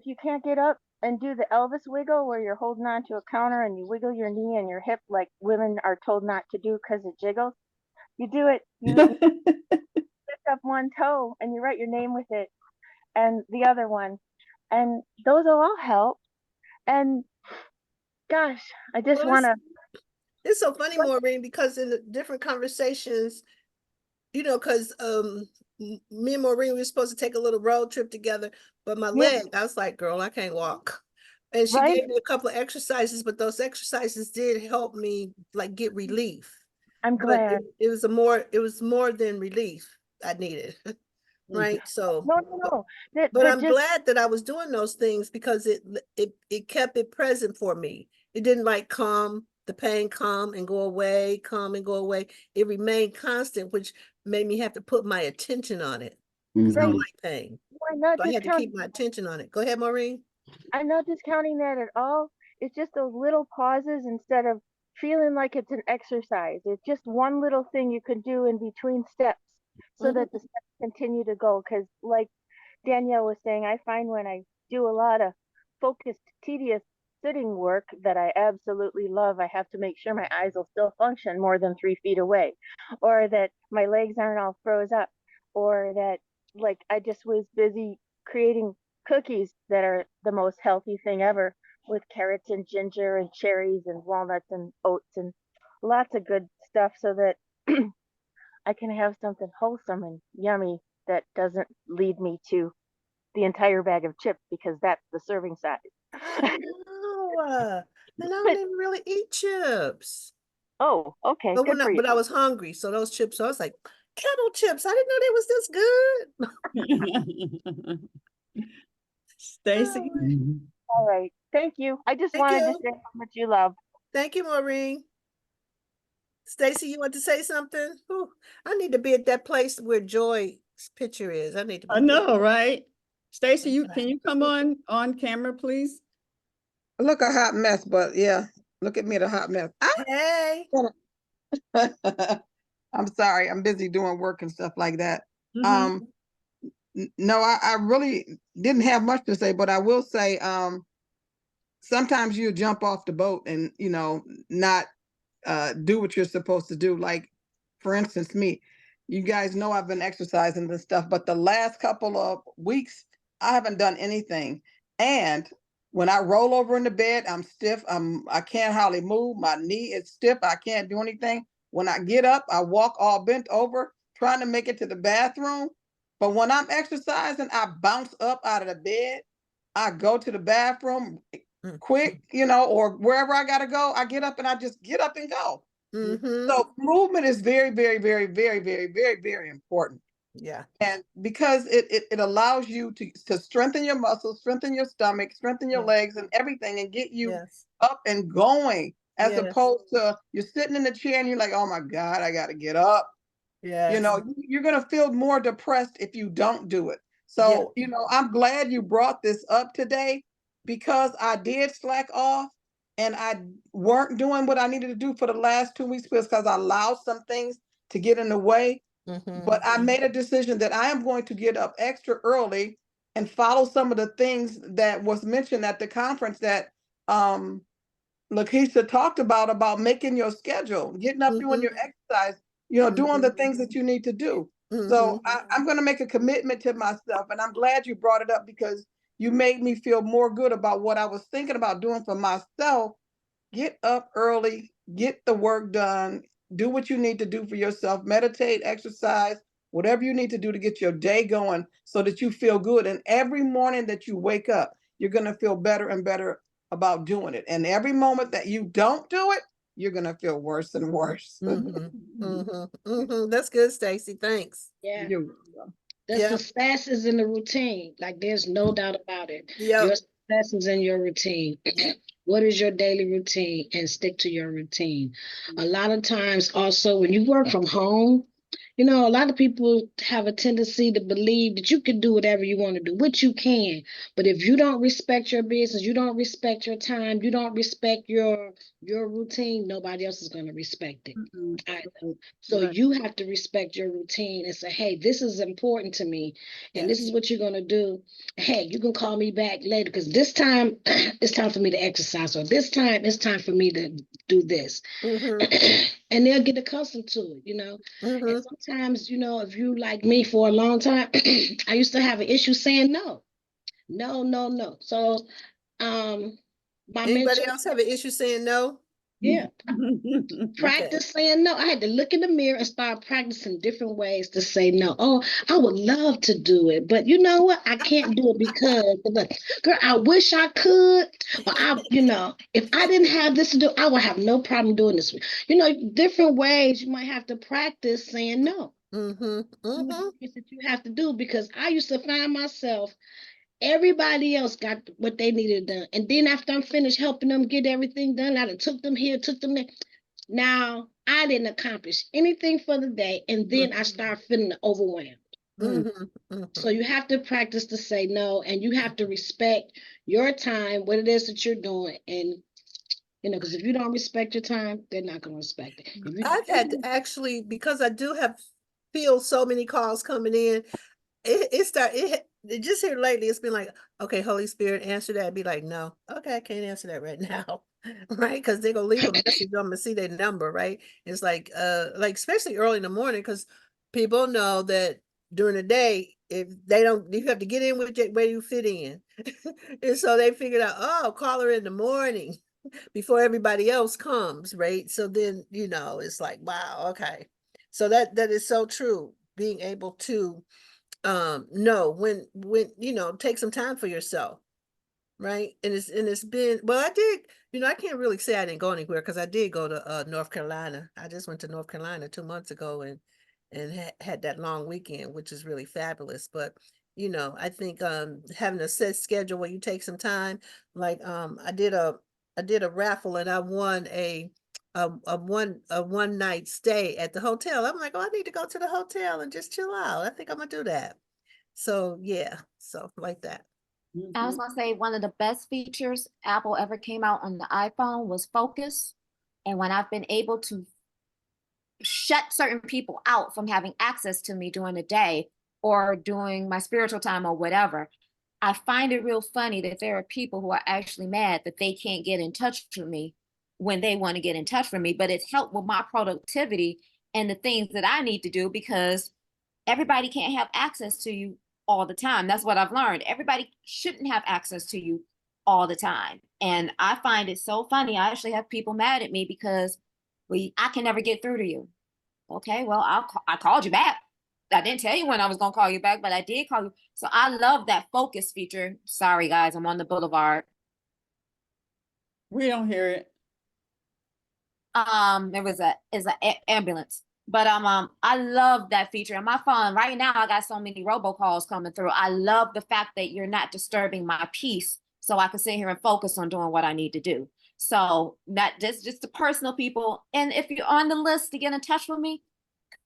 you can't get up and do the Elvis wiggle, where you're holding on to a counter and you wiggle your knee and your hip like women are told not to do because it jiggles, you do it. You lift up one toe and you write your name with it and the other one. And those will all help. And gosh, I just Well, want to. It's so funny, Maureen, because in the different conversations, you know, because me and Maureen, we were supposed to take a little road trip together, but my leg, I was like, girl, I can't walk. And she Right? gave me a couple of exercises, but those exercises did help me like get relief. I'm But glad. it was more than relief I needed. Right. So No. but That I'm just glad that I was doing those things because it kept it present for me. It didn't like the pain come and go away, come and go away. It remained constant, which made me have to put my attention on it. Because I don't right. like pain. I'm not So I had to discounting. keep my attention on it. Go ahead, Maureen. I'm not discounting that at all. It's just those little pauses instead of feeling like it's an exercise. It's just one little thing you can do in between steps so that the steps continue to go. Because, like Danielle was saying, I find when I do a lot of focused, tedious sitting work that I absolutely love, I have to make sure my eyes will still function more than 3 feet away, or that my legs aren't all froze up, or that, like, I just was busy creating cookies that are the most healthy thing ever with carrots and ginger and cherries and walnuts and oats and lots of good stuff so that I can have something wholesome and yummy that doesn't lead me to the entire bag of chips because that's the serving size. Oh, and I don't But even really eat chips. oh, okay, But good for you. I was hungry, so those chips, I was like, kettle chips. I didn't know they was this good. Stacy? All right, thank you. I just Thank wanted to you. say how much you love. Thank you, Maureen. Stacy, you want to say something? Ooh, I need to be at that place where Joy's picture is. I need to I be there. know, right? Stacy, can you come on camera, please? I look a hot mess, but yeah, look at me, the hot mess. Hey. I'm sorry, I'm busy doing work and stuff like that. Mhm. No, I really didn't have much to say, but I will say, sometimes you jump off the boat and, you know, not do what you're supposed to do. Like, for instance, me, you guys know I've been exercising and stuff, but the last couple of weeks, I haven't done anything. And when I roll over in the bed, I'm stiff. I can't hardly move. My knee is stiff. I can't do anything. When I get up, I walk all bent over, trying to make it to the bathroom. But when I'm exercising, I bounce up out of the bed. I go to the bathroom quick, you know, or wherever I gotta go, I get up and I just get up and go. So movement is very, very, very, very, very, very, very important. Yeah. And because it allows you to strengthen your muscles, strengthen your stomach, strengthen your legs and everything and get you up and going, as opposed to you're sitting in the chair and you're like, oh my God, I gotta get up. You know, you're gonna feel more depressed if you don't do it. So, you know, I'm glad you brought this up today because I did slack off and I weren't doing what I needed to do for the last 2 weeks because I allowed some things to get in the way. But I made a decision that I am going to get up extra early and follow some of the things that was mentioned at the conference that Lakeisha talked about making your schedule, getting up, doing your exercise, you know, doing the things that you need to do. So I'm going to make a commitment to myself. And I'm glad you brought it up because you made me feel more good about what I was thinking about doing for myself. Get up early, get the work done, do what you need to do for yourself, meditate, exercise, whatever you need to do to get your day going so that you feel good. And every morning that you wake up, you're going to feel better and better about doing it. And every moment that you don't do it, you're going to feel worse and worse. That's good, Stacy. Thanks. Yeah. You're welcome. The success is in the routine. Like there's no doubt about it. Your success is in your routine. What is your daily routine? And stick to your routine. A lot of times also when you work from home, you know, a lot of people have a tendency to believe that you can do whatever you want to do, which you can. But if you don't respect your business, you don't respect your time, you don't respect your routine, nobody else is going to respect it. So you have to respect your routine and say, hey, this is important to me. And this is what you're going to do. Hey, you can call me back later because this time it's time for me to exercise, or this time it's time for me to do this. And they'll get accustomed to it, you know. And times, you know, if you like me for a long time, I used to have an issue saying no. No, no, no. So my Anybody mentor, else have an issue saying no? yeah, Okay. practice saying no. I had to look in the mirror and start practicing different ways to say no. Oh, I would love to do it, but you know what? I can't do it because, girl, I wish I could. Or you know, if I didn't have this to do, I would have no problem doing this. You know, different ways you might have to practice saying no. That you have to do, because I used to find myself, everybody else got what they needed done. And then after I'm finished helping them get everything done, I done took them here, took them there. Now I didn't accomplish anything for the day. And then I start feeling overwhelmed. So you have to practice to say no, and you have to respect your time, what it is that you're doing. And, you know, because if you don't respect your time, they're not going to respect it. I've had to actually, because I do feel so many calls coming in, it just here lately, it's been like, okay, Holy Spirit, answer that. Be like, no, okay, I can't answer that right now. Right? Because they're gonna leave a message, I'm gonna see their number, right? It's like especially early in the morning, because people know that during the day, if they don't, you have to get in with where you fit in. And so they figured out, oh, call her in the morning before everybody else comes, right? So then, you know, it's like, wow, okay. So that is so true. Being able to know when you know, take some time for yourself, right? And it's been, well, I did, you know, I can't really say I didn't go anywhere, because I did go to North Carolina. I just went to North Carolina 2 months ago and had that long weekend, which is really fabulous. But you know, I think having a set schedule where you take some time, like I did a raffle and I won a one night stay at the hotel. I'm like, oh, I need to go to the hotel and just chill out. I think I'm gonna do that. So yeah, so like that. I was gonna say one of the best features Apple ever came out on the iPhone was focus. And when I've been able to shut certain people out from having access to me during the day or during my spiritual time or whatever, I find it real funny that there are people who are actually mad that they can't get in touch with me when they want to get in touch with me. But it's helped with my productivity and the things that I need to do, because everybody can't have access to you all the time. That's what I've learned. Everybody shouldn't have access to you all the time. And I find it so funny. I actually have people mad at me because I can never get through to you. Okay, well, I called you back. I didn't tell you when I was going to call you back, but I did call you. So I love that focus feature. Sorry, guys, I'm on the boulevard. We don't hear it. There was is a ambulance. But I love that feature. On my phone right now, I got so many robocalls coming through. I love the fact that you're not disturbing my peace, so I can sit here and focus on doing what I need to do. So that just the personal people. And if you're on the list to get in touch with me,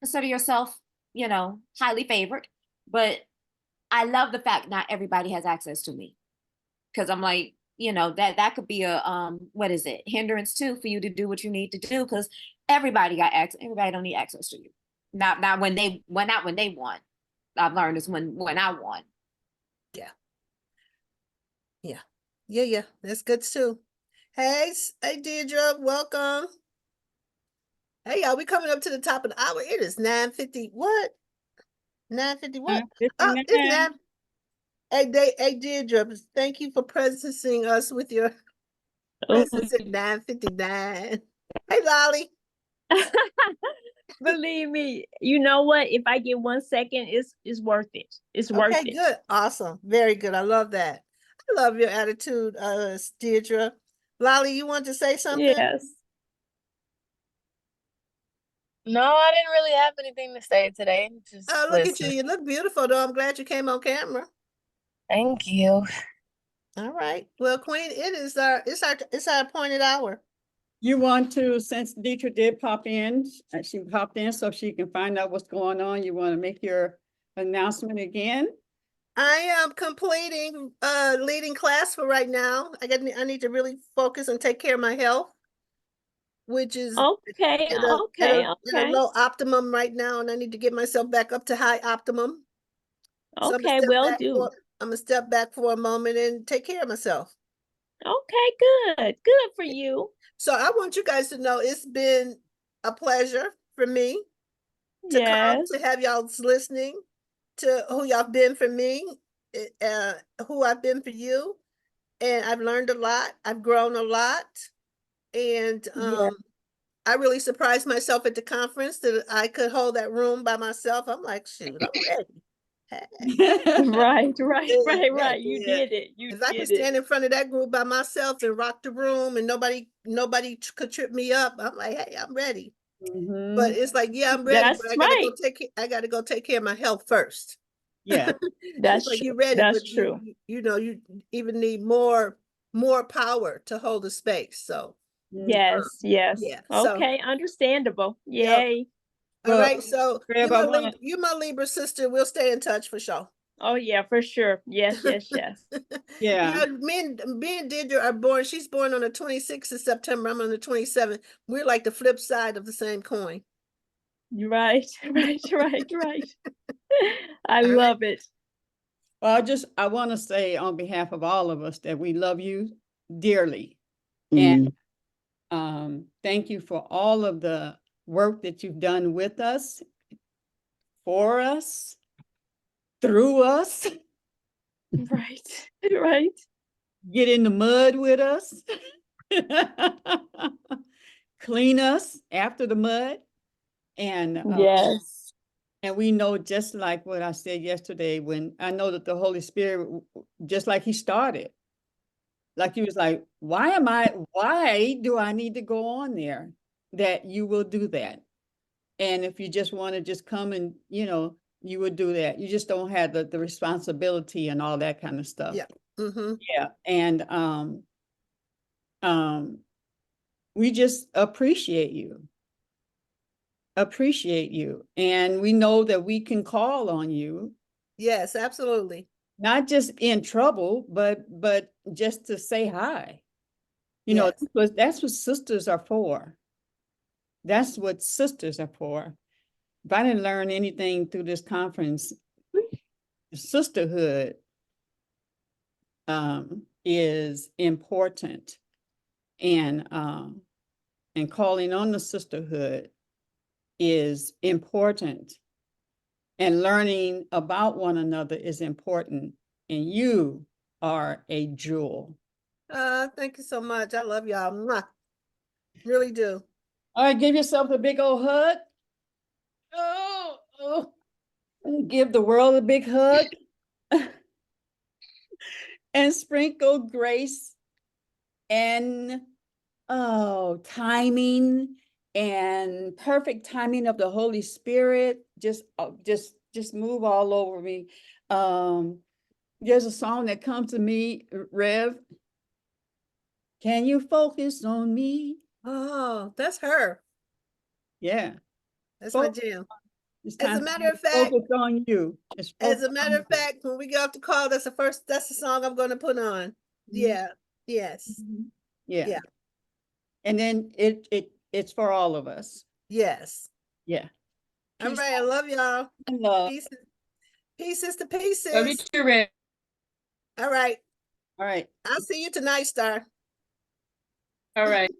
consider yourself, you know, highly favored. But I love the fact not everybody has access to me, because I'm like, you know, that could be a what is it, hindrance too, for you to do what you need to do, because everybody got access. Everybody don't need access to you. Not when they want. I've learned is when I want. Yeah, that's good too. Hey Deidre, welcome. Hey y'all, we coming up to the top of the hour. It is 9:50. What? 9:50 what? Oh, it's 9. Hey Deidre, thank you for presencing us with your presence at 9:59. Hey Lolly. Believe me, you know what? If I get 1 second, it's worth it. It's worth it. Okay, good. Awesome. Very good. I love that. I love your attitude, Deirdre. Lolly, you want to say something? Yes. No, I didn't really have anything to say today. Just Oh, look at you. You look beautiful, though. I'm glad you came on camera. Thank you. All right. Well, Queen, it's our appointed hour. You want to, since Deidre did pop in, she popped in so she can find out what's going on. You want to make your announcement again? I am completing leading class for right now. I need to really focus and take care of my health, which is okay. at a low optimum right now, and I need to get myself back up to high optimum. So Okay, will do. I'm gonna step back for a moment and take care of myself. Okay, good for you. So I want you guys to know it's been a pleasure for me. to come, Yes. to have y'all listening, to who y'all been for me, who I've been for you. And I've learned a lot. I've grown a lot. And I really surprised myself at the conference that I could hold that room by myself. I'm like, shoot, I'm ready. Right. Yeah, You yeah. did it. You If I could did it. stand in front of that group by myself and rock the room and nobody could trip me up, I'm like, hey, I'm ready. But it's like, yeah, I'm ready, That's but I right. gotta go take care of my health first. Yeah. It's like you're ready, That's but true. you even need more power to hold a space. So Yes. yeah. So Okay, understandable. yep. Yay. All Well, right. So Rev, I wanna, you my Libra sister. We'll stay in touch for sure. Oh yeah, for sure. Yes. yeah. Me and Deirdre are born. She's born on the 26th of September. I'm on the 27th. We're like the flip side of the same coin. Right. I All right. love it. Well, I want to say on behalf of all of us that we love you dearly. Mm. And thank you for all of the work that you've done with us, for us, through us. Right. Get in the mud with us. Clean us after the mud. And Yes. and we know, just like what I said yesterday, when I know that the Holy Spirit, just like he started, like he was like, why do I need to go on there? That you will do that. And if you just want to just come and, you would do that. You just don't have the responsibility and all that kind of stuff. Yeah. Mm-hmm. Yeah. And we just appreciate you. And we know that we can call on you. Yes, absolutely. Not just in trouble, but just to say hi. Yes. That's what sisters are for. That's what sisters are for. If I didn't learn anything through this conference, sisterhood is important, and calling on the sisterhood is important, and learning about one another is important, and you are a jewel. Thank you so much. I love y'all. Mwah. Really do. All right, give yourself a big old hug. Oh. Give the world a big hug. And sprinkle grace and timing and perfect timing of the Holy Spirit. Just move all over me. There's a song that comes to me, Rev. Can you focus on me? Oh, that's her. Yeah. That's my jam. It's As a time matter to of fact, focus on you. as a matter of fact, when we get off the call, that's the song I'm going to put on. Yeah. Yes. Yeah. And then it's for all of us. Yes. Yeah. All right. I love y'all. Pieces to pieces. Love you too, Red. All right. All right. I'll see you tonight, Star. All right.